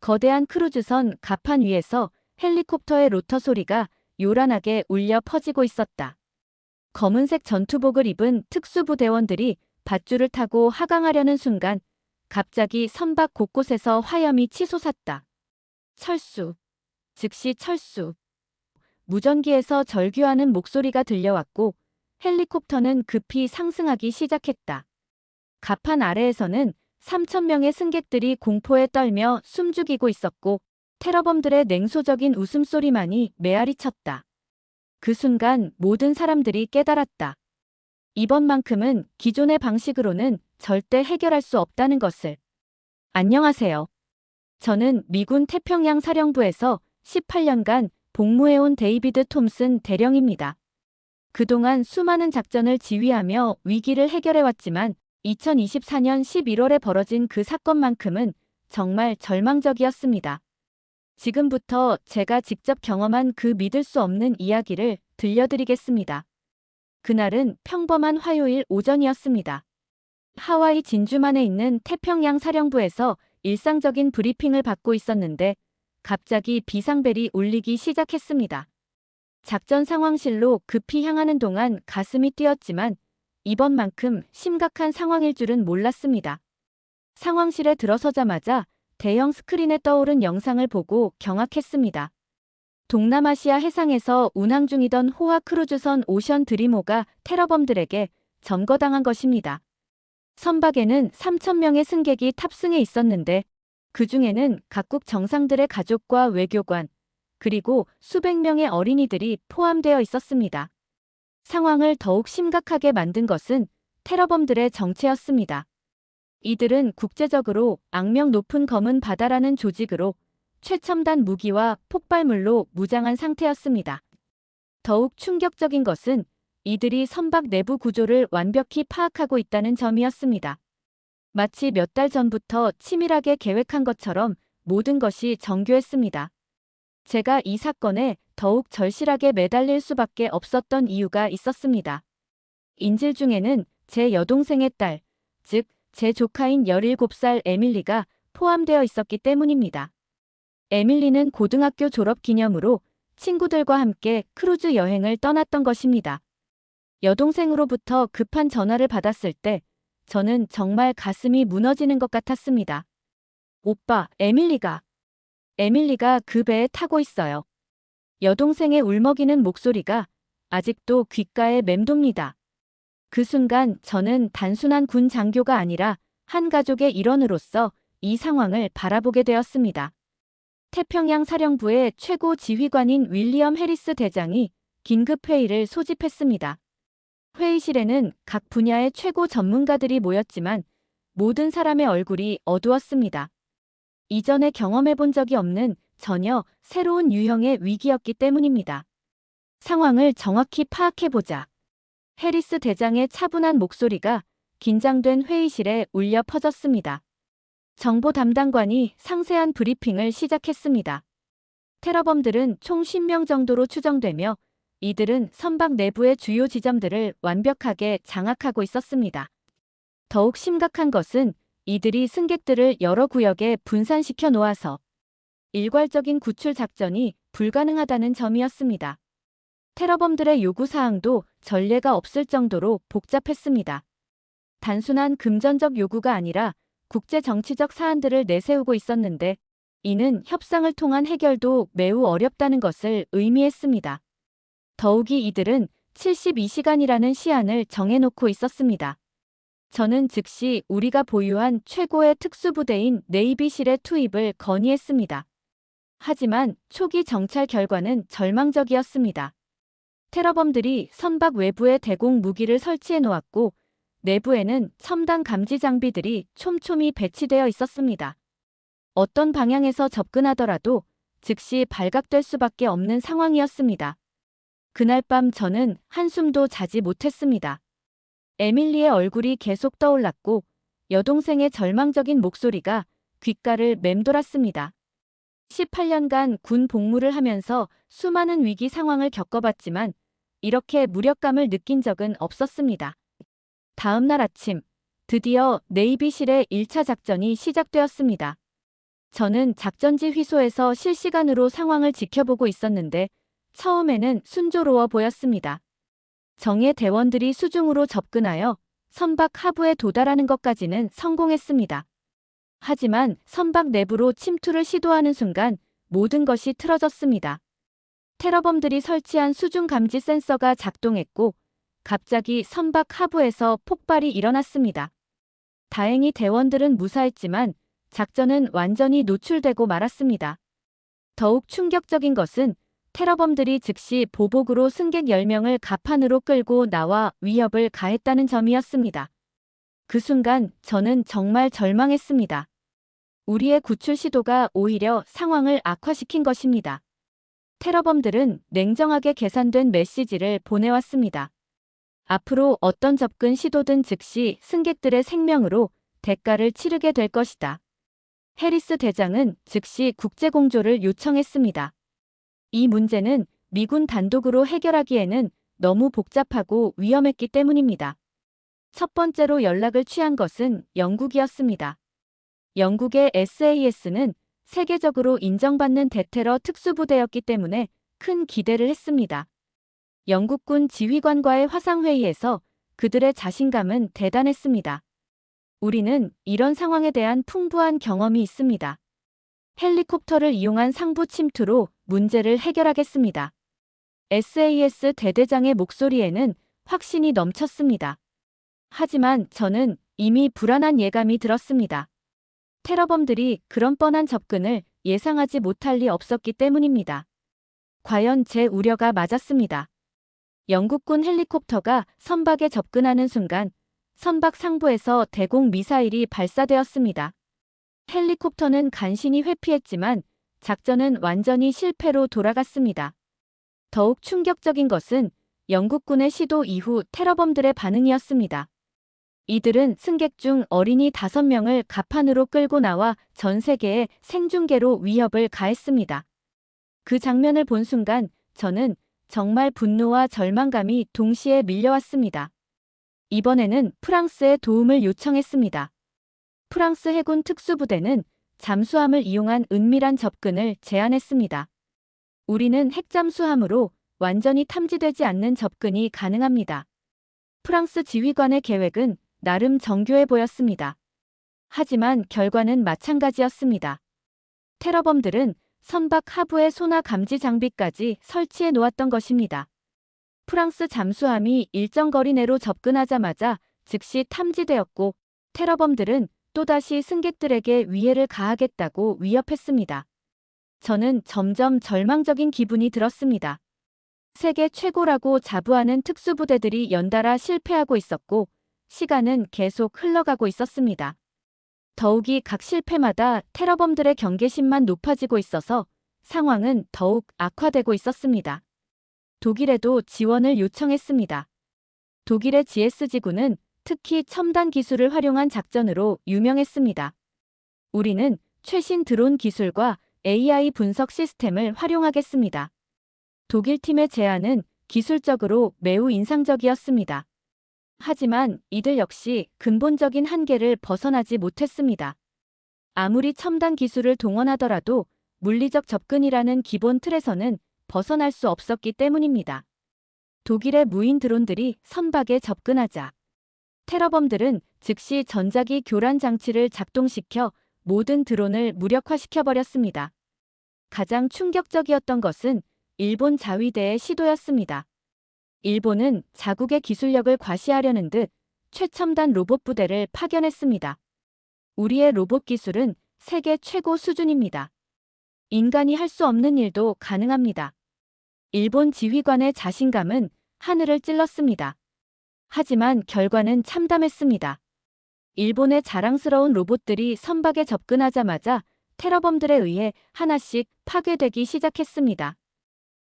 거대한 크루즈선 갑판 위에서 헬리콥터의 로터 소리가 요란하게 울려 퍼지고 있었다. 검은색 전투복을 입은 특수부대원들이 밧줄을 타고 하강하려는 순간 갑자기 선박 곳곳에서 화염이 치솟았다. 철수. 즉시 철수. 무전기에서 절규하는 목소리가 들려왔고 헬리콥터는 급히 상승하기 시작했다. 갑판 아래에서는 3,000명의 승객들이 공포에 떨며 숨죽이고 있었고 테러범들의 냉소적인 웃음소리만이 메아리쳤다. 그 순간 모든 사람들이 깨달았다. 이번만큼은 기존의 방식으로는 절대 해결할 수 없다는 것을. 안녕하세요. 저는 미군 태평양 사령부에서 18년간 복무해온 데이비드 톰슨 대령입니다. 그동안 수많은 작전을 지휘하며 위기를 해결해왔지만 2024년 11월에 벌어진 그 사건만큼은 정말 절망적이었습니다. 지금부터 제가 직접 경험한 그 믿을 수 없는 이야기를 들려드리겠습니다. 그날은 평범한 화요일 오전이었습니다. 하와이 진주만에 있는 태평양 사령부에서 일상적인 브리핑을 받고 있었는데 갑자기 비상벨이 울리기 시작했습니다. 작전 상황실로 급히 향하는 동안 가슴이 뛰었지만 이번만큼 심각한 상황일 줄은 몰랐습니다. 상황실에 들어서자마자 대형 스크린에 떠오른 영상을 보고 경악했습니다. 동남아시아 해상에서 운항 중이던 호화 크루즈선 오션 드리모가 테러범들에게 점거당한 것입니다. 선박에는 3,000명의 승객이 탑승해 있었는데 그 중에는 각국 정상들의 가족과 외교관, 그리고 수백 명의 어린이들이 포함되어 있었습니다. 상황을 더욱 심각하게 만든 것은 테러범들의 정체였습니다. 이들은 국제적으로 악명 높은 검은 바다라는 조직으로 최첨단 무기와 폭발물로 무장한 상태였습니다. 더욱 충격적인 것은 이들이 선박 내부 구조를 완벽히 파악하고 있다는 점이었습니다. 마치 몇 달 전부터 치밀하게 계획한 것처럼 모든 것이 정교했습니다. 제가 이 사건에 더욱 절실하게 매달릴 수밖에 없었던 이유가 있었습니다. 인질 중에는 제 여동생의 딸, 즉 제 조카인 17살 에밀리가 포함되어 있었기 때문입니다. 에밀리는 고등학교 졸업 기념으로 친구들과 함께 크루즈 여행을 떠났던 것입니다. 여동생으로부터 급한 전화를 받았을 때 저는 정말 가슴이 무너지는 것 같았습니다. 오빠, 에밀리가 그 배에 타고 있어요. 여동생의 울먹이는 목소리가 아직도 귓가에 맴돕니다. 그 순간 저는 단순한 군 장교가 아니라 한 가족의 일원으로서 이 상황을 바라보게 되었습니다. 태평양 사령부의 최고 지휘관인 윌리엄 해리스 대장이 긴급 회의를 소집했습니다. 회의실에는 각 분야의 최고 전문가들이 모였지만 모든 사람의 얼굴이 어두웠습니다. 이전에 경험해 본 적이 없는 전혀 새로운 유형의 위기였기 때문입니다. 상황을 정확히 파악해보자. 해리스 대장의 차분한 목소리가 긴장된 회의실에 울려 퍼졌습니다. 정보 담당관이 상세한 브리핑을 시작했습니다. 테러범들은 총 10명 정도로 추정되며 이들은 선박 내부의 주요 지점들을 완벽하게 장악하고 있었습니다. 더욱 심각한 것은 이들이 승객들을 여러 구역에 분산시켜 놓아서 일괄적인 구출 작전이 불가능하다는 점이었습니다. 테러범들의 요구사항도 전례가 없을 정도로 복잡했습니다. 단순한 금전적 요구가 아니라 국제 정치적 사안들을 내세우고 있었는데 이는 협상을 통한 해결도 매우 어렵다는 것을 의미했습니다. 더욱이 이들은 72시간이라는 시한을 정해놓고 있었습니다. 저는 즉시 우리가 보유한 최고의 특수부대인 네이비실의 투입을 건의했습니다. 하지만 초기 정찰 결과는 절망적이었습니다. 테러범들이 선박 외부에 대공 무기를 설치해 놓았고 내부에는 첨단 감지 장비들이 촘촘히 배치되어 있었습니다. 어떤 방향에서 접근하더라도 즉시 발각될 수밖에 없는 상황이었습니다. 그날 밤 저는 한숨도 자지 못했습니다. 에밀리의 얼굴이 계속 떠올랐고 여동생의 절망적인 목소리가 귓가를 맴돌았습니다. 18년간 군 복무를 하면서 수많은 위기 상황을 겪어봤지만 이렇게 무력감을 느낀 적은 없었습니다. 다음 날 아침, 드디어 네이비실의 1차 작전이 시작되었습니다. 저는 작전지 휘소에서 실시간으로 상황을 지켜보고 있었는데 처음에는 순조로워 보였습니다. 정예 대원들이 수중으로 접근하여 선박 하부에 도달하는 것까지는 성공했습니다. 하지만 선박 내부로 침투를 시도하는 순간 모든 것이 틀어졌습니다. 테러범들이 설치한 수중 감지 센서가 작동했고 갑자기 선박 하부에서 폭발이 일어났습니다. 다행히 대원들은 무사했지만 작전은 완전히 노출되고 말았습니다. 더욱 충격적인 것은 테러범들이 즉시 보복으로 승객 10명을 갑판으로 끌고 나와 위협을 가했다는 점이었습니다. 그 순간 저는 정말 절망했습니다. 우리의 구출 시도가 오히려 상황을 악화시킨 것입니다. 테러범들은 냉정하게 계산된 메시지를 보내왔습니다. 앞으로 어떤 접근 시도든 즉시 승객들의 생명으로 대가를 치르게 될 것이다. 해리스 대장은 즉시 국제공조를 요청했습니다. 이 문제는 미군 단독으로 해결하기에는 너무 복잡하고 위험했기 때문입니다. 첫 번째로 연락을 취한 것은 영국이었습니다. 영국의 SAS는 세계적으로 인정받는 대테러 특수부대였기 때문에 큰 기대를 했습니다. 영국군 지휘관과의 화상회의에서 그들의 자신감은 대단했습니다. 우리는 이런 상황에 대한 풍부한 경험이 있습니다. 헬리콥터를 이용한 상부 침투로 문제를 해결하겠습니다. SAS 대대장의 목소리에는 확신이 넘쳤습니다. 하지만 저는 이미 불안한 예감이 들었습니다. 테러범들이 그런 뻔한 접근을 예상하지 못할 리 없었기 때문입니다. 과연 제 우려가 맞았습니다. 영국군 헬리콥터가 선박에 접근하는 순간 선박 상부에서 대공 미사일이 발사되었습니다. 헬리콥터는 간신히 회피했지만 작전은 완전히 실패로 돌아갔습니다. 더욱 충격적인 것은 영국군의 시도 이후 테러범들의 반응이었습니다. 이들은 승객 중 어린이 5명을 갑판으로 끌고 나와 전 세계에 생중계로 위협을 가했습니다. 그 장면을 본 순간 저는 정말 분노와 절망감이 동시에 밀려왔습니다. 이번에는 프랑스의 도움을 요청했습니다. 프랑스 해군 특수부대는 잠수함을 이용한 은밀한 접근을 제안했습니다. 우리는 핵잠수함으로 완전히 탐지되지 않는 접근이 가능합니다. 프랑스 지휘관의 계획은 나름 정교해 보였습니다. 하지만 결과는 마찬가지였습니다. 테러범들은 선박 하부에 소나 감지 장비까지 설치해 놓았던 것입니다. 프랑스 잠수함이 일정 거리 내로 접근하자마자 즉시 탐지되었고 테러범들은 또다시 승객들에게 위해를 가하겠다고 위협했습니다. 저는 점점 절망적인 기분이 들었습니다. 세계 최고라고 자부하는 특수부대들이 연달아 실패하고 있었고 시간은 계속 흘러가고 있었습니다. 더욱이 각 실패마다 테러범들의 경계심만 높아지고 있어서 상황은 더욱 악화되고 있었습니다. 독일에도 지원을 요청했습니다. 독일의 GS지구는 특히 첨단 기술을 활용한 작전으로 유명했습니다. 우리는 최신 드론 기술과 AI 분석 시스템을 활용하겠습니다. 독일 팀의 제안은 기술적으로 매우 인상적이었습니다. 하지만 이들 역시 근본적인 한계를 벗어나지 못했습니다. 아무리 첨단 기술을 동원하더라도 물리적 접근이라는 기본 틀에서는 벗어날 수 없었기 때문입니다. 독일의 무인 드론들이 선박에 접근하자 테러범들은 즉시 전자기 교란 장치를 작동시켜 모든 드론을 무력화시켜버렸습니다. 가장 충격적이었던 것은 일본 자위대의 시도였습니다. 일본은 자국의 기술력을 과시하려는 듯 최첨단 로봇 부대를 파견했습니다. 우리의 로봇 기술은 세계 최고 수준입니다. 인간이 할 수 없는 일도 가능합니다. 일본 지휘관의 자신감은 하늘을 찔렀습니다. 하지만 결과는 참담했습니다. 일본의 자랑스러운 로봇들이 선박에 접근하자마자 테러범들에 의해 하나씩 파괴되기 시작했습니다.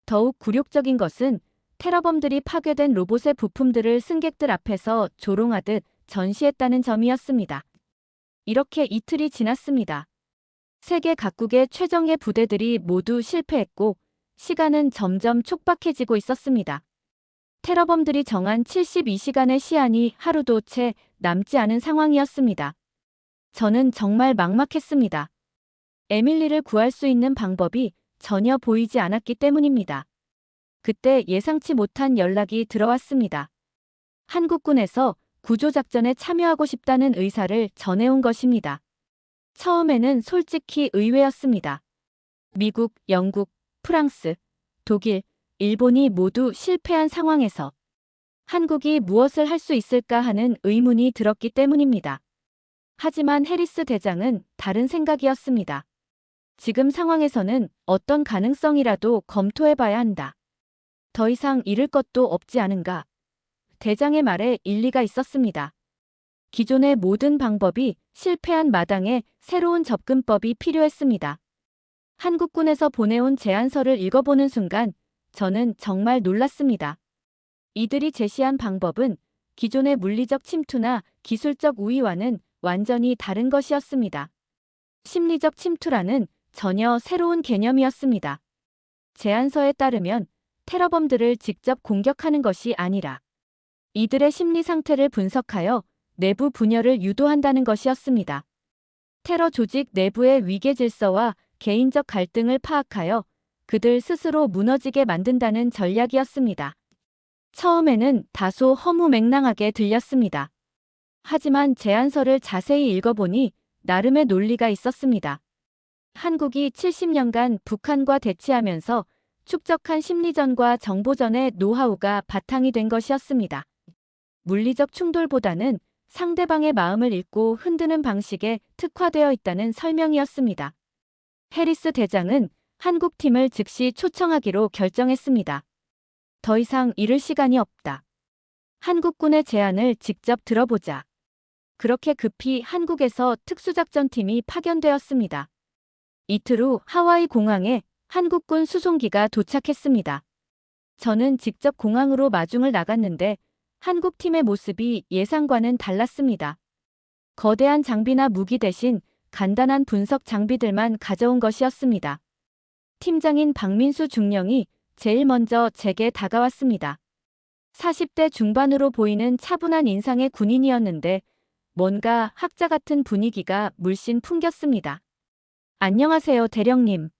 더욱 굴욕적인 것은 테러범들이 파괴된 로봇의 부품들을 승객들 앞에서 조롱하듯 전시했다는 점이었습니다. 이렇게 이틀이 지났습니다. 세계 각국의 최정예 부대들이 모두 실패했고 시간은 점점 촉박해지고 있었습니다. 테러범들이 정한 72시간의 시한이 하루도 채 남지 않은 상황이었습니다. 저는 정말 막막했습니다. 에밀리를 구할 수 있는 방법이 전혀 보이지 않았기 때문입니다. 그때 예상치 못한 연락이 들어왔습니다. 한국군에서 구조작전에 참여하고 싶다는 의사를 전해온 것입니다. 처음에는 솔직히 의외였습니다. 미국, 영국, 프랑스, 독일, 일본이 모두 실패한 상황에서 한국이 무엇을 할 수 있을까 하는 의문이 들었기 때문입니다. 하지만 해리스 대장은 다른 생각이었습니다. 지금 상황에서는 어떤 가능성이라도 검토해봐야 한다. 더 이상 잃을 것도 없지 않은가. 대장의 말에 일리가 있었습니다. 기존의 모든 방법이 실패한 마당에 새로운 접근법이 필요했습니다. 한국군에서 보내온 제안서를 읽어보는 순간 저는 정말 놀랐습니다. 이들이 제시한 방법은 기존의 물리적 침투나 기술적 우위와는 완전히 다른 것이었습니다. 심리적 침투라는 전혀 새로운 개념이었습니다. 제안서에 따르면 테러범들을 직접 공격하는 것이 아니라 이들의 심리 상태를 분석하여 내부 분열을 유도한다는 것이었습니다. 테러 조직 내부의 위계 질서와 개인적 갈등을 파악하여 그들 스스로 무너지게 만든다는 전략이었습니다. 처음에는 다소 허무맹랑하게 들렸습니다. 하지만 제안서를 자세히 읽어보니 나름의 논리가 있었습니다. 한국이 70년간 북한과 대치하면서 축적한 심리전과 정보전의 노하우가 바탕이 된 것이었습니다. 물리적 충돌보다는 상대방의 마음을 읽고 흔드는 방식에 특화되어 있다는 설명이었습니다. 해리스 대장은 한국팀을 즉시 초청하기로 결정했습니다. 더 이상 잃을 시간이 없다. 한국군의 제안을 직접 들어보자. 그렇게 급히 한국에서 특수작전팀이 파견되었습니다. 이틀 후 하와이 공항에 한국군 수송기가 도착했습니다. 저는 직접 공항으로 마중을 나갔는데 한국팀의 모습이 예상과는 달랐습니다. 거대한 장비나 무기 대신 간단한 분석 장비들만 가져온 것이었습니다. 팀장인 박민수 중령이 제일 먼저 제게 다가왔습니다. 40대 중반으로 보이는 차분한 인상의 군인이었는데 뭔가 학자 같은 분위기가 물씬 풍겼습니다. 안녕하세요, 대령님.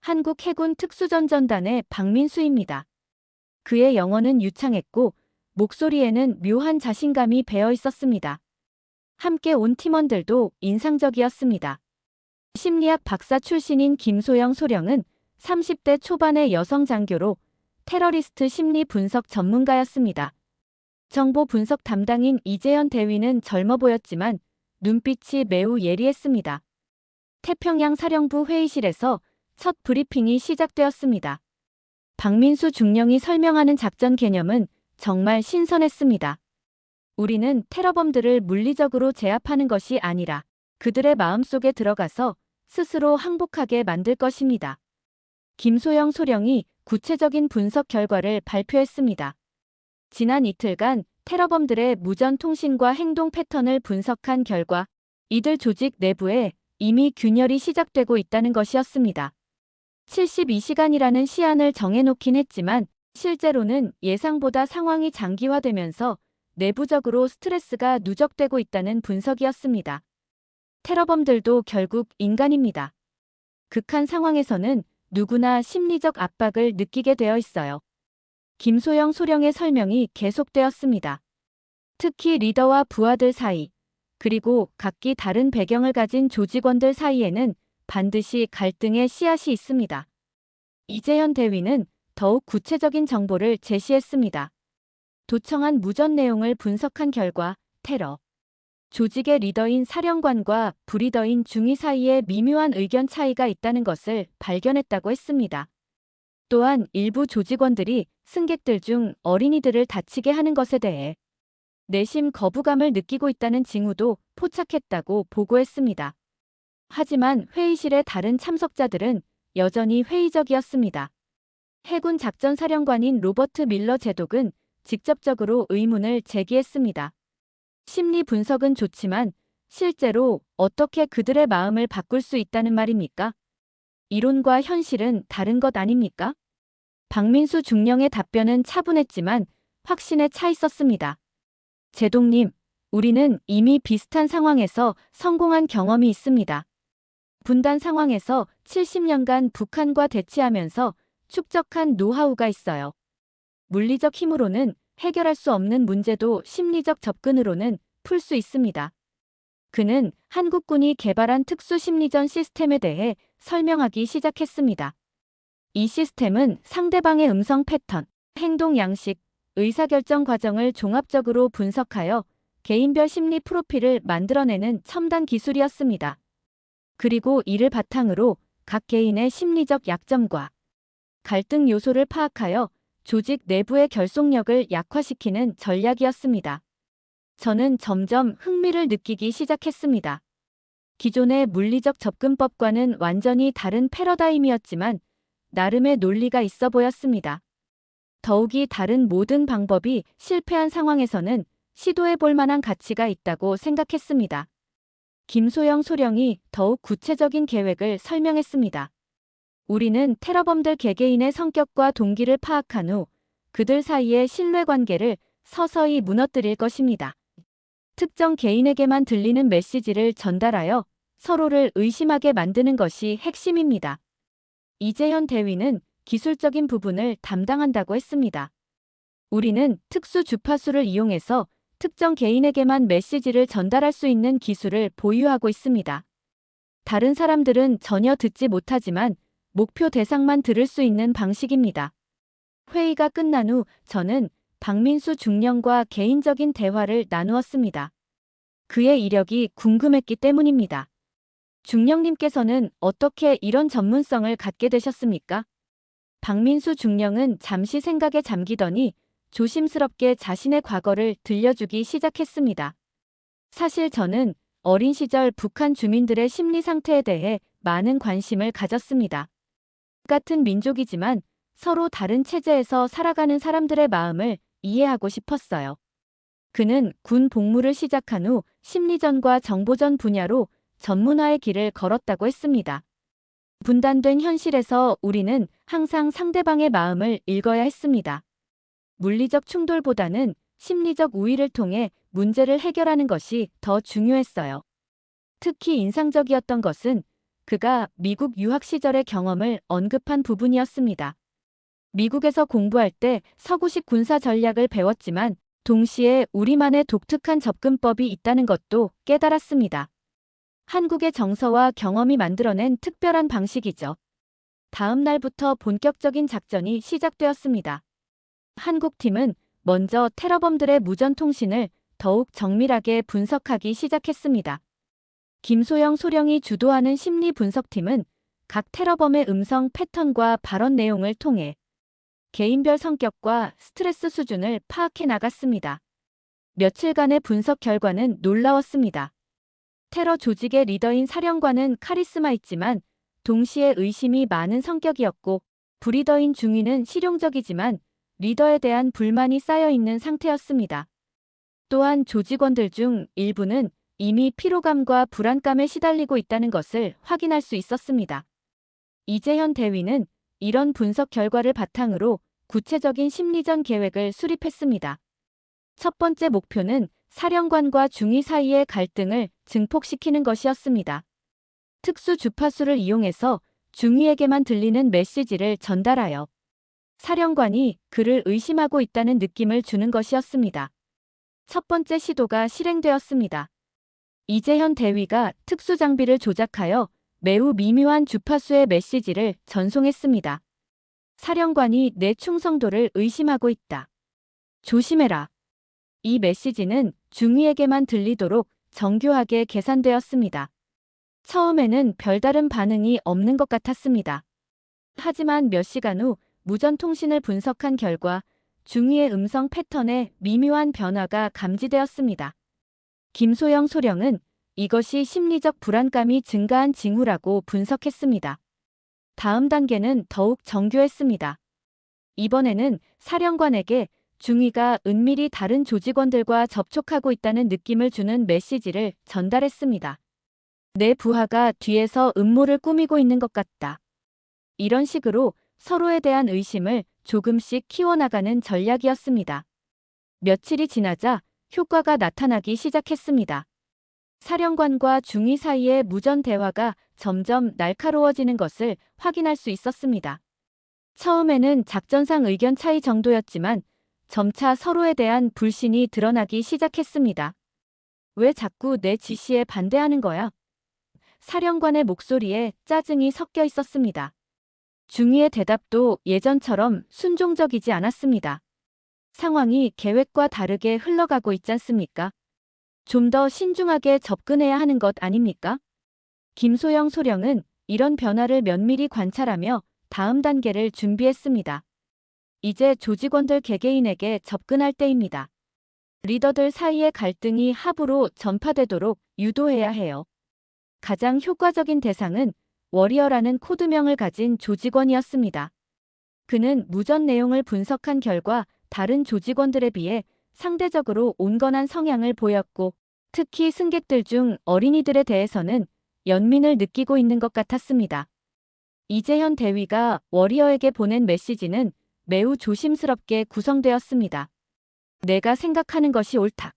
한국 해군 특수전전단의 박민수입니다. 그의 영어는 유창했고 목소리에는 묘한 자신감이 배어 있었습니다. 함께 온 팀원들도 인상적이었습니다. 심리학 박사 출신인 김소영 소령은 30대 초반의 여성 장교로 테러리스트 심리 분석 전문가였습니다. 정보 분석 담당인 이재현 대위는 젊어 보였지만 눈빛이 매우 예리했습니다. 태평양 사령부 회의실에서 첫 브리핑이 시작되었습니다. 박민수 중령이 설명하는 작전 개념은 정말 신선했습니다. 우리는 테러범들을 물리적으로 제압하는 것이 아니라 그들의 마음속에 들어가서 스스로 항복하게 만들 것입니다. 김소영 소령이 구체적인 분석 결과를 발표했습니다. 지난 이틀간 테러범들의 무전 통신과 행동 패턴을 분석한 결과 이들 조직 내부에 이미 균열이 시작되고 있다는 것이었습니다. 72시간이라는 시한을 정해놓긴 했지만 실제로는 예상보다 상황이 장기화되면서 내부적으로 스트레스가 누적되고 있다는 분석이었습니다. 테러범들도 결국 인간입니다. 극한 상황에서는 누구나 심리적 압박을 느끼게 되어 있어요. 김소영 소령의 설명이 계속되었습니다. 특히 리더와 부하들 사이, 그리고 각기 다른 배경을 가진 조직원들 사이에는 반드시 갈등의 씨앗이 있습니다. 이재현 대위는 더욱 구체적인 정보를 제시했습니다. 도청한 무전 내용을 분석한 결과 테러 조직의 리더인 사령관과 부리더인 중위 사이에 미묘한 의견 차이가 있다는 것을 발견했다고 했습니다. 또한 일부 조직원들이 승객들 중 어린이들을 다치게 하는 것에 대해 내심 거부감을 느끼고 있다는 징후도 포착했다고 보고했습니다. 하지만 회의실의 다른 참석자들은 여전히 회의적이었습니다. 해군 작전사령관인 로버트 밀러 제독은 직접적으로 의문을 제기했습니다. 심리 분석은 좋지만 실제로 어떻게 그들의 마음을 바꿀 수 있다는 말입니까? 이론과 현실은 다른 것 아닙니까? 박민수 중령의 답변은 차분했지만 확신에 차 있었습니다. 제독님, 우리는 이미 비슷한 상황에서 성공한 경험이 있습니다. 분단 상황에서 70년간 북한과 대치하면서 축적한 노하우가 있어요. 물리적 힘으로는 해결할 수 없는 문제도 심리적 접근으로는 풀 수 있습니다. 그는 한국군이 개발한 특수 심리전 시스템에 대해 설명하기 시작했습니다. 이 시스템은 상대방의 음성 패턴, 행동 양식, 의사결정 과정을 종합적으로 분석하여 개인별 심리 프로필을 만들어내는 첨단 기술이었습니다. 그리고 이를 바탕으로 각 개인의 심리적 약점과 갈등 요소를 파악하여 조직 내부의 결속력을 약화시키는 전략이었습니다. 저는 점점 흥미를 느끼기 시작했습니다. 기존의 물리적 접근법과는 완전히 다른 패러다임이었지만 나름의 논리가 있어 보였습니다. 더욱이 다른 모든 방법이 실패한 상황에서는 시도해 볼 만한 가치가 있다고 생각했습니다. 김소영 소령이 더욱 구체적인 계획을 설명했습니다. 우리는 테러범들 개개인의 성격과 동기를 파악한 후 그들 사이의 신뢰관계를 서서히 무너뜨릴 것입니다. 특정 개인에게만 들리는 메시지를 전달하여 서로를 의심하게 만드는 것이 핵심입니다. 이재현 대위는 기술적인 부분을 담당한다고 했습니다. 우리는 특수 주파수를 이용해서 특정 개인에게만 메시지를 전달할 수 있는 기술을 보유하고 있습니다. 다른 사람들은 전혀 듣지 못하지만 목표 대상만 들을 수 있는 방식입니다. 회의가 끝난 후 저는 박민수 중령과 개인적인 대화를 나누었습니다. 그의 이력이 궁금했기 때문입니다. 중령님께서는 어떻게 이런 전문성을 갖게 되셨습니까? 박민수 중령은 잠시 생각에 잠기더니 조심스럽게 자신의 과거를 들려주기 시작했습니다. 사실 저는 어린 시절 북한 주민들의 심리 상태에 대해 많은 관심을 가졌습니다. 같은 민족이지만 서로 다른 체제에서 살아가는 사람들의 마음을 이해하고 싶었어요. 그는 군 복무를 시작한 후 심리전과 정보전 분야로 전문화의 길을 걸었다고 했습니다. 분단된 현실에서 우리는 항상 상대방의 마음을 읽어야 했습니다. 물리적 충돌보다는 심리적 우위를 통해 문제를 해결하는 것이 더 중요했어요. 특히 인상적이었던 것은 그가 미국 유학 시절의 경험을 언급한 부분이었습니다. 미국에서 공부할 때 서구식 군사 전략을 배웠지만 동시에 우리만의 독특한 접근법이 있다는 것도 깨달았습니다. 한국의 정서와 경험이 만들어낸 특별한 방식이죠. 다음 날부터 본격적인 작전이 시작되었습니다. 한국팀은 먼저 테러범들의 무전통신을 더욱 정밀하게 분석하기 시작했습니다. 김소영 소령이 주도하는 심리 분석팀은 각 테러범의 음성 패턴과 발언 내용을 통해 개인별 성격과 스트레스 수준을 파악해 나갔습니다. 며칠간의 분석 결과는 놀라웠습니다. 테러 조직의 리더인 사령관은 카리스마 있지만 동시에 의심이 많은 성격이었고 브리더인 중위는 실용적이지만 리더에 대한 불만이 쌓여 있는 상태였습니다. 또한 조직원들 중 일부는 이미 피로감과 불안감에 시달리고 있다는 것을 확인할 수 있었습니다. 이재현 대위는 이런 분석 결과를 바탕으로 구체적인 심리전 계획을 수립했습니다. 첫 번째 목표는 사령관과 중위 사이의 갈등을 증폭시키는 것이었습니다. 특수 주파수를 이용해서 중위에게만 들리는 메시지를 전달하여 사령관이 그를 의심하고 있다는 느낌을 주는 것이었습니다. 첫 번째 시도가 실행되었습니다. 이재현 대위가 특수 장비를 조작하여 매우 미묘한 주파수의 메시지를 전송했습니다. 사령관이 내 충성도를 의심하고 있다. 조심해라. 이 메시지는 중위에게만 들리도록 정교하게 계산되었습니다. 처음에는 별다른 반응이 없는 것 같았습니다. 하지만 몇 시간 후 무전통신을 분석한 결과 중위의 음성 패턴에 미묘한 변화가 감지되었습니다. 김소영 소령은 이것이 심리적 불안감이 증가한 징후라고 분석했습니다. 다음 단계는 더욱 정교했습니다. 이번에는 사령관에게 중위가 은밀히 다른 조직원들과 접촉하고 있다는 느낌을 주는 메시지를 전달했습니다. 내 부하가 뒤에서 음모를 꾸미고 있는 것 같다. 이런 식으로 서로에 대한 의심을 조금씩 키워나가는 전략이었습니다. 며칠이 지나자 효과가 나타나기 시작했습니다. 사령관과 중위 사이의 무전 대화가 점점 날카로워지는 것을 확인할 수 있었습니다. 처음에는 작전상 의견 차이 정도였지만 점차 서로에 대한 불신이 드러나기 시작했습니다. 왜 자꾸 내 지시에 반대하는 거야? 사령관의 목소리에 짜증이 섞여 있었습니다. 중위의 대답도 예전처럼 순종적이지 않았습니다. 상황이 계획과 다르게 흘러가고 있지 않습니까? 좀 더 신중하게 접근해야 하는 것 아닙니까? 김소영 소령은 이런 변화를 면밀히 관찰하며 다음 단계를 준비했습니다. 이제 조직원들 개개인에게 접근할 때입니다. 리더들 사이의 갈등이 합으로 전파되도록 유도해야 해요. 가장 효과적인 대상은 워리어라는 코드명을 가진 조직원이었습니다. 그는 무전 내용을 분석한 결과 다른 조직원들에 비해 상대적으로 온건한 성향을 보였고, 특히 승객들 중 어린이들에 대해서는 연민을 느끼고 있는 것 같았습니다. 이재현 대위가 워리어에게 보낸 메시지는 매우 조심스럽게 구성되었습니다. 내가 생각하는 것이 옳다.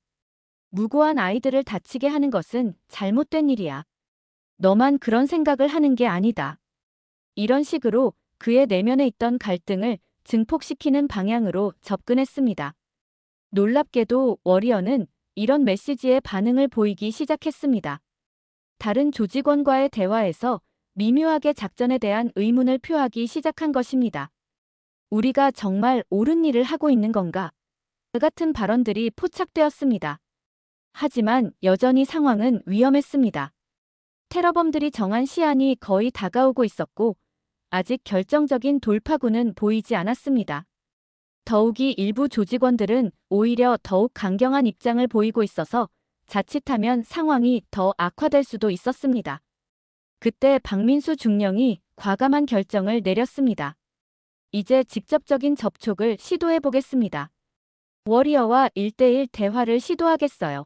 무고한 아이들을 다치게 하는 것은 잘못된 일이야. 너만 그런 생각을 하는 게 아니다. 이런 식으로 그의 내면에 있던 갈등을 증폭시키는 방향으로 접근했습니다. 놀랍게도 워리어는 이런 메시지에 반응을 보이기 시작했습니다. 다른 조직원과의 대화에서 미묘하게 작전에 대한 의문을 표하기 시작한 것입니다. 우리가 정말 옳은 일을 하고 있는 건가? 같은 발언들이 포착되었습니다. 하지만 여전히 상황은 위험했습니다. 테러범들이 정한 시한이 거의 다가오고 있었고, 아직 결정적인 돌파구는 보이지 않았습니다. 더욱이 일부 조직원들은 오히려 더욱 강경한 입장을 보이고 있어서 자칫하면 상황이 더 악화될 수도 있었습니다. 그때 박민수 중령이 과감한 결정을 내렸습니다. 이제 직접적인 접촉을 시도해 보겠습니다. 워리어와 1대1 대화를 시도하겠어요.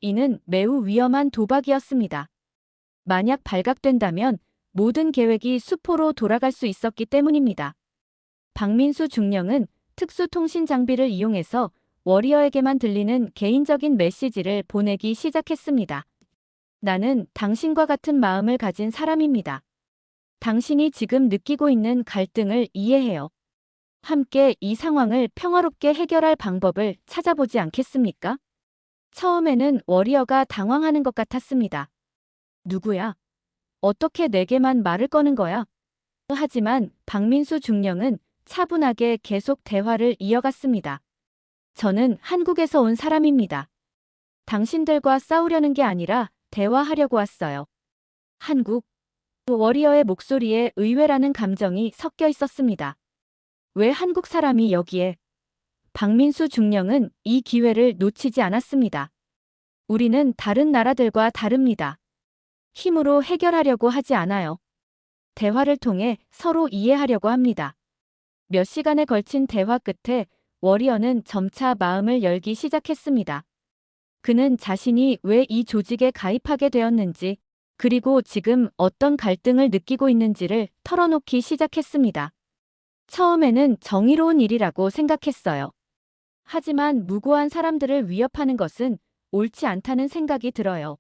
이는 매우 위험한 도박이었습니다. 만약 발각된다면 모든 계획이 수포로 돌아갈 수 있었기 때문입니다. 박민수 중령은 특수통신 장비를 이용해서 워리어에게만 들리는 개인적인 메시지를 보내기 시작했습니다. 나는 당신과 같은 마음을 가진 사람입니다. 당신이 지금 느끼고 있는 갈등을 이해해요. 함께 이 상황을 평화롭게 해결할 방법을 찾아보지 않겠습니까? 처음에는 워리어가 당황하는 것 같았습니다. 누구야? 어떻게 내게만 말을 거는 거야? 하지만 박민수 중령은 차분하게 계속 대화를 이어갔습니다. 저는 한국에서 온 사람입니다. 당신들과 싸우려는 게 아니라 대화하려고 왔어요. 한국. 워리어의 목소리에 의외라는 감정이 섞여 있었습니다. 왜 한국 사람이 여기에? 박민수 중령은 이 기회를 놓치지 않았습니다. 우리는 다른 나라들과 다릅니다. 힘으로 해결하려고 하지 않아요. 대화를 통해 서로 이해하려고 합니다. 몇 시간에 걸친 대화 끝에 워리어는 점차 마음을 열기 시작했습니다. 그는 자신이 왜 이 조직에 가입하게 되었는지, 그리고 지금 어떤 갈등을 느끼고 있는지를 털어놓기 시작했습니다. 처음에는 정의로운 일이라고 생각했어요. 하지만 무고한 사람들을 위협하는 것은 옳지 않다는 생각이 들어요.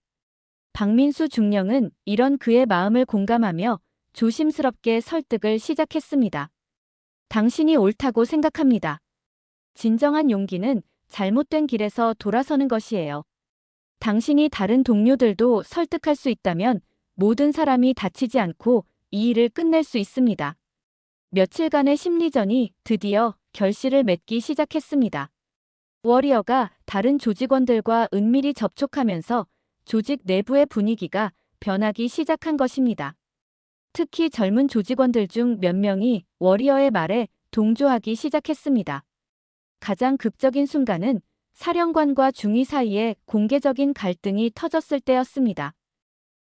박민수 중령은 이런 그의 마음을 공감하며 조심스럽게 설득을 시작했습니다. 당신이 옳다고 생각합니다. 진정한 용기는 잘못된 길에서 돌아서는 것이에요. 당신이 다른 동료들도 설득할 수 있다면 모든 사람이 다치지 않고 이 일을 끝낼 수 있습니다. 며칠간의 심리전이 드디어 결실을 맺기 시작했습니다. 워리어가 다른 조직원들과 은밀히 접촉하면서 조직 내부의 분위기가 변하기 시작한 것입니다. 특히 젊은 조직원들 중 몇 명이 워리어의 말에 동조하기 시작했습니다. 가장 극적인 순간은 사령관과 중위 사이에 공개적인 갈등이 터졌을 때였습니다.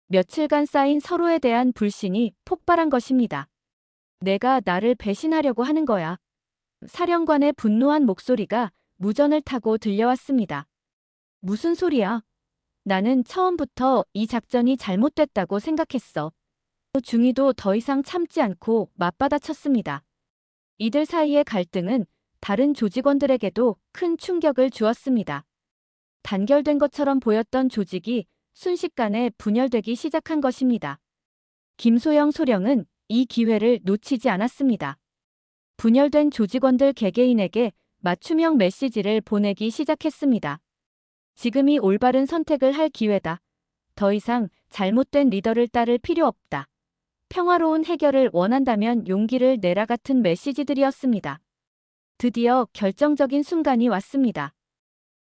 며칠간 쌓인 서로에 대한 불신이 폭발한 것입니다. 내가 나를 배신하려고 하는 거야. 사령관의 분노한 목소리가 무전을 타고 들려왔습니다. 무슨 소리야? 나는 처음부터 이 작전이 잘못됐다고 생각했어. 중위도 더 이상 참지 않고 맞받아쳤습니다. 이들 사이의 갈등은 다른 조직원들에게도 큰 충격을 주었습니다. 단결된 것처럼 보였던 조직이 순식간에 분열되기 시작한 것입니다. 김소영 소령은 이 기회를 놓치지 않았습니다. 분열된 조직원들 개개인에게 맞춤형 메시지를 보내기 시작했습니다. 지금이 올바른 선택을 할 기회다. 더 이상 잘못된 리더를 따를 필요 없다. 평화로운 해결을 원한다면 용기를 내라 같은 메시지들이었습니다. 드디어 결정적인 순간이 왔습니다.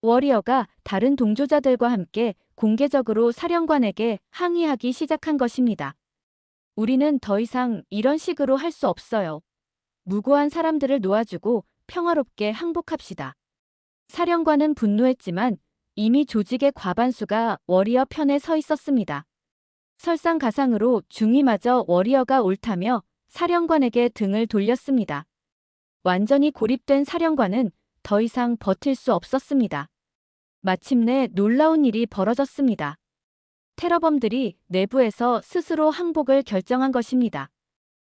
워리어가 다른 동조자들과 함께 공개적으로 사령관에게 항의하기 시작한 것입니다. 우리는 더 이상 이런 식으로 할 수 없어요. 무고한 사람들을 놓아주고 평화롭게 항복합시다. 사령관은 분노했지만 이미 조직의 과반수가 워리어 편에 서 있었습니다. 설상가상으로 중위마저 워리어가 옳다며 사령관에게 등을 돌렸습니다. 완전히 고립된 사령관은 더 이상 버틸 수 없었습니다. 마침내 놀라운 일이 벌어졌습니다. 테러범들이 내부에서 스스로 항복을 결정한 것입니다.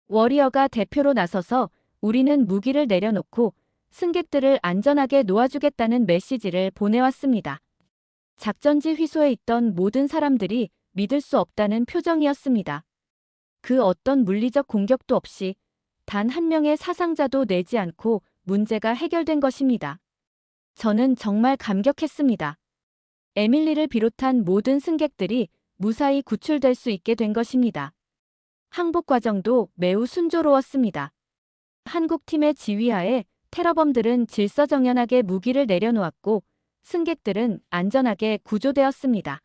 워리어가 대표로 나서서 우리는 무기를 내려놓고 승객들을 안전하게 놓아주겠다는 메시지를 보내왔습니다. 작전지 휘소에 있던 모든 사람들이 믿을 수 없다는 표정이었습니다. 그 어떤 물리적 공격도 없이 단 한 명의 사상자도 내지 않고 문제가 해결된 것입니다. 저는 정말 감격했습니다. 에밀리를 비롯한 모든 승객들이 무사히 구출될 수 있게 된 것입니다. 항복 과정도 매우 순조로웠습니다. 한국팀의 지휘하에 테러범들은 질서정연하게 무기를 내려놓았고 승객들은 안전하게 구조되었습니다.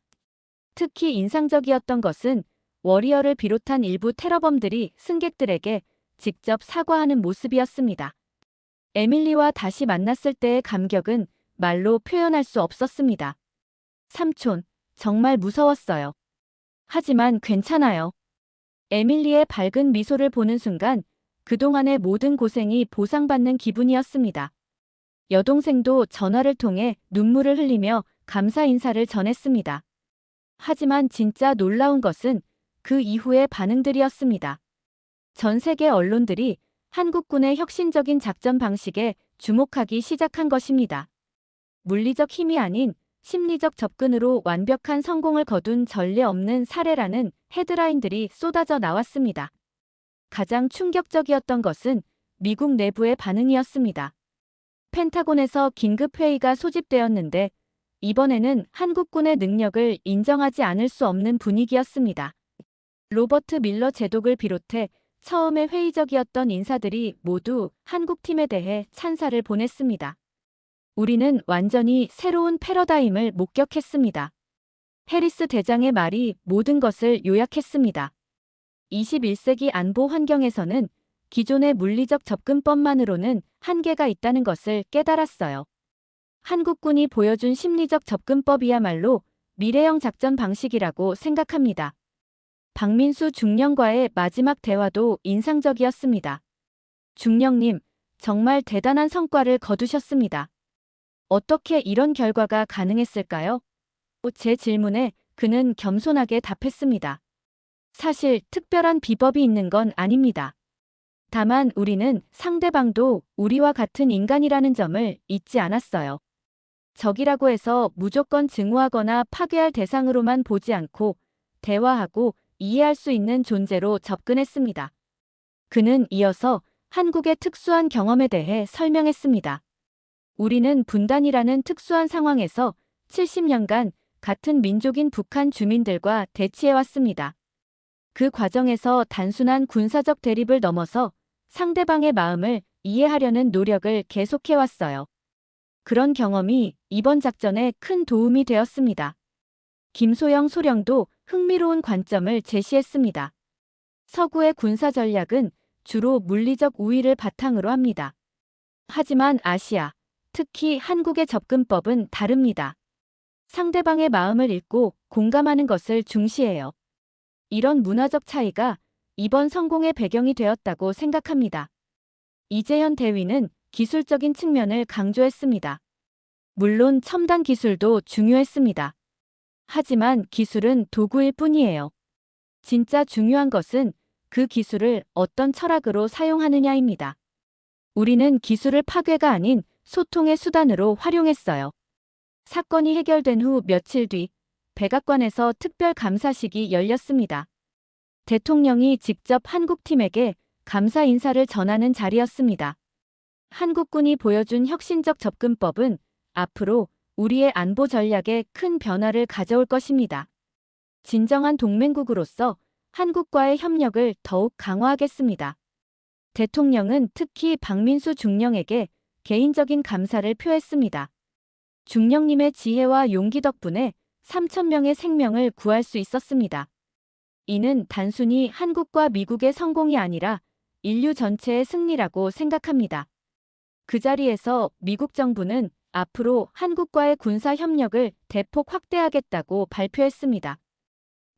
특히 인상적이었던 것은 워리어를 비롯한 일부 테러범들이 승객들에게 직접 사과하는 모습이었습니다. 에밀리와 다시 만났을 때의 감격은 말로 표현할 수 없었습니다. 삼촌, 정말 무서웠어요. 하지만 괜찮아요. 에밀리의 밝은 미소를 보는 순간 그동안의 모든 고생이 보상받는 기분이었습니다. 여동생도 전화를 통해 눈물을 흘리며 감사 인사를 전했습니다. 하지만 진짜 놀라운 것은 그 이후의 반응들이었습니다. 전 세계 언론들이 한국군의 혁신적인 작전 방식에 주목하기 시작한 것입니다. 물리적 힘이 아닌 심리적 접근으로 완벽한 성공을 거둔 전례 없는 사례라는 헤드라인들이 쏟아져 나왔습니다. 가장 충격적이었던 것은 미국 내부의 반응이었습니다. 펜타곤에서 긴급회의가 소집되었는데 이번에는 한국군의 능력을 인정하지 않을 수 없는 분위기였습니다. 로버트 밀러 제독을 비롯해 처음에 회의적이었던 인사들이 모두 한국팀에 대해 찬사를 보냈습니다. 우리는 완전히 새로운 패러다임을 목격했습니다. 해리스 대장의 말이 모든 것을 요약했습니다. 21세기 안보 환경에서는 기존의 물리적 접근법만으로는 한계가 있다는 것을 깨달았어요. 한국군이 보여준 심리적 접근법이야말로 미래형 작전 방식이라고 생각합니다. 박민수 중령과의 마지막 대화도 인상적이었습니다. 중령님, 정말 대단한 성과를 거두셨습니다. 어떻게 이런 결과가 가능했을까요? 제 질문에 그는 겸손하게 답했습니다. 사실 특별한 비법이 있는 건 아닙니다. 다만 우리는 상대방도 우리와 같은 인간이라는 점을 잊지 않았어요. 적이라고 해서 무조건 증오하거나 파괴할 대상으로만 보지 않고 대화하고 이해할 수 있는 존재로 접근했습니다. 그는 이어서 한국의 특수한 경험에 대해 설명했습니다. 우리는 분단이라는 특수한 상황에서 70년간 같은 민족인 북한 주민들과 대치해왔습니다. 그 과정에서 단순한 군사적 대립을 넘어서 상대방의 마음을 이해하려는 노력을 계속해왔어요. 그런 경험이 이번 작전에 큰 도움이 되었습니다. 김소영 소령도 흥미로운 관점을 제시했습니다. 서구의 군사 전략은 주로 물리적 우위를 바탕으로 합니다. 하지만 아시아, 특히 한국의 접근법은 다릅니다. 상대방의 마음을 읽고 공감하는 것을 중시해요. 이런 문화적 차이가 이번 성공의 배경이 되었다고 생각합니다. 이재현 대위는 기술적인 측면을 강조했습니다. 물론 첨단 기술도 중요했습니다. 하지만 기술은 도구일 뿐이에요. 진짜 중요한 것은 그 기술을 어떤 철학으로 사용하느냐입니다. 우리는 기술을 파괴가 아닌 소통의 수단으로 활용했어요. 사건이 해결된 후 며칠 뒤 백악관에서 특별 감사식이 열렸습니다. 대통령이 직접 한국팀에게 감사 인사를 전하는 자리였습니다. 한국군이 보여준 혁신적 접근법은 앞으로 우리의 안보 전략에 큰 변화를 가져올 것입니다. 진정한 동맹국으로서 한국과의 협력을 더욱 강화하겠습니다. 대통령은 특히 박민수 중령에게 개인적인 감사를 표했습니다. 중령님의 지혜와 용기 덕분에 3,000명의 생명을 구할 수 있었습니다. 이는 단순히 한국과 미국의 성공이 아니라 인류 전체의 승리라고 생각합니다. 그 자리에서 미국 정부는 앞으로 한국과의 군사 협력을 대폭 확대하겠다고 발표했습니다.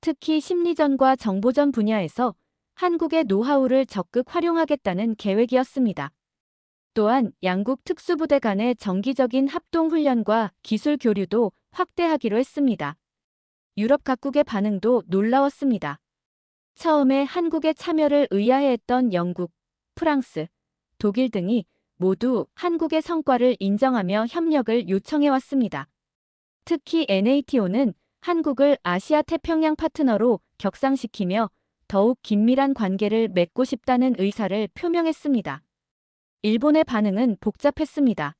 특히 심리전과 정보전 분야에서 한국의 노하우를 적극 활용하겠다는 계획이었습니다. 또한 양국 특수부대 간의 정기적인 합동훈련과 기술 교류도 확대하기로 했습니다. 유럽 각국의 반응도 놀라웠습니다. 처음에 한국의 참여를 의아해했던 영국, 프랑스, 독일 등이 모두 한국의 성과를 인정하며 협력을 요청해왔습니다. 특히 NATO는 한국을 아시아 태평양 파트너로 격상시키며 더욱 긴밀한 관계를 맺고 싶다는 의사를 표명했습니다. 일본의 반응은 복잡했습니다.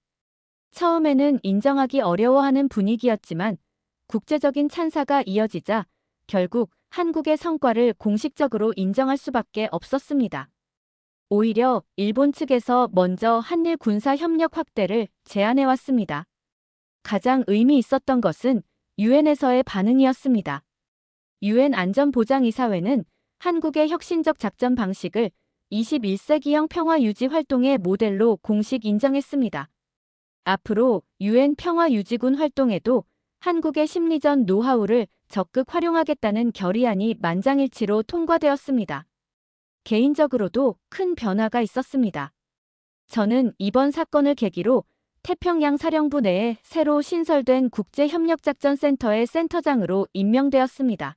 처음에는 인정하기 어려워하는 분위기였지만 국제적인 찬사가 이어지자 결국 한국의 성과를 공식적으로 인정할 수밖에 없었습니다. 오히려 일본 측에서 먼저 한일 군사 협력 확대를 제안해왔습니다. 가장 의미 있었던 것은 유엔에서의 반응이었습니다. 유엔 안전보장이사회는 한국의 혁신적 작전 방식을 21세기형 평화유지 활동의 모델로 공식 인정했습니다. 앞으로 유엔 평화유지군 활동에도 한국의 심리전 노하우를 적극 활용하겠다는 결의안이 만장일치로 통과되었습니다. 개인적으로도 큰 변화가 있었습니다. 저는 이번 사건을 계기로 태평양 사령부 내에 새로 신설된 국제협력작전센터의 센터장으로 임명되었습니다.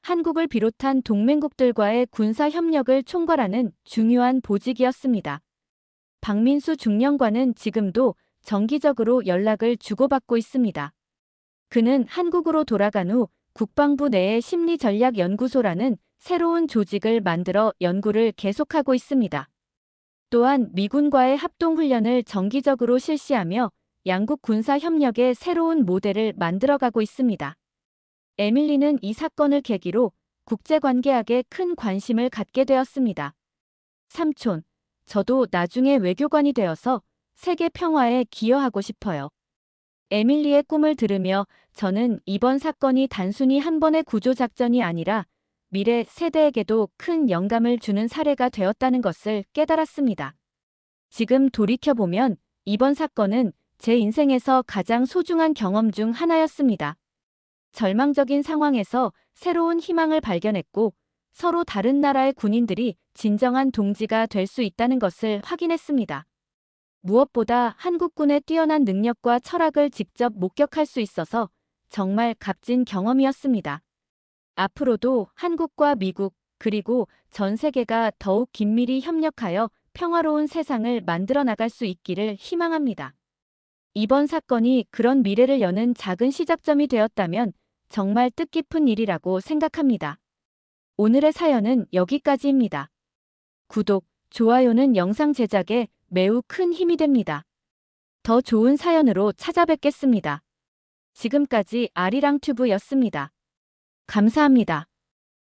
한국을 비롯한 동맹국들과의 군사협력을 총괄하는 중요한 보직이었습니다. 박민수 중령과는 지금도 정기적으로 연락을 주고받고 있습니다. 그는 한국으로 돌아간 후 국방부 내에 심리전략연구소라는 새로운 조직을 만들어 연구를 계속하고 있습니다. 또한 미군과의 합동훈련을 정기적으로 실시하며 양국 군사협력의 새로운 모델을 만들어가고 있습니다. 에밀리는 이 사건을 계기로 국제관계학에 큰 관심을 갖게 되었습니다. 삼촌, 저도 나중에 외교관이 되어서 세계 평화에 기여하고 싶어요. 에밀리의 꿈을 들으며 저는 이번 사건이 단순히 한 번의 구조작전이 아니라 미래 세대에게도 큰 영감을 주는 사례가 되었다는 것을 깨달았습니다. 지금 돌이켜보면 이번 사건은 제 인생에서 가장 소중한 경험 중 하나였습니다. 절망적인 상황에서 새로운 희망을 발견했고 서로 다른 나라의 군인들이 진정한 동지가 될 수 있다는 것을 확인했습니다. 무엇보다 한국군의 뛰어난 능력과 철학을 직접 목격할 수 있어서 정말 값진 경험이었습니다. 앞으로도 한국과 미국 그리고 전 세계가 더욱 긴밀히 협력하여 평화로운 세상을 만들어 나갈 수 있기를 희망합니다. 이번 사건이 그런 미래를 여는 작은 시작점이 되었다면 정말 뜻깊은 일이라고 생각합니다. 오늘의 사연은 여기까지입니다. 구독, 좋아요는 영상 제작에 매우 큰 힘이 됩니다. 더 좋은 사연으로 찾아뵙겠습니다. 지금까지 아리랑튜브였습니다. 감사합니다.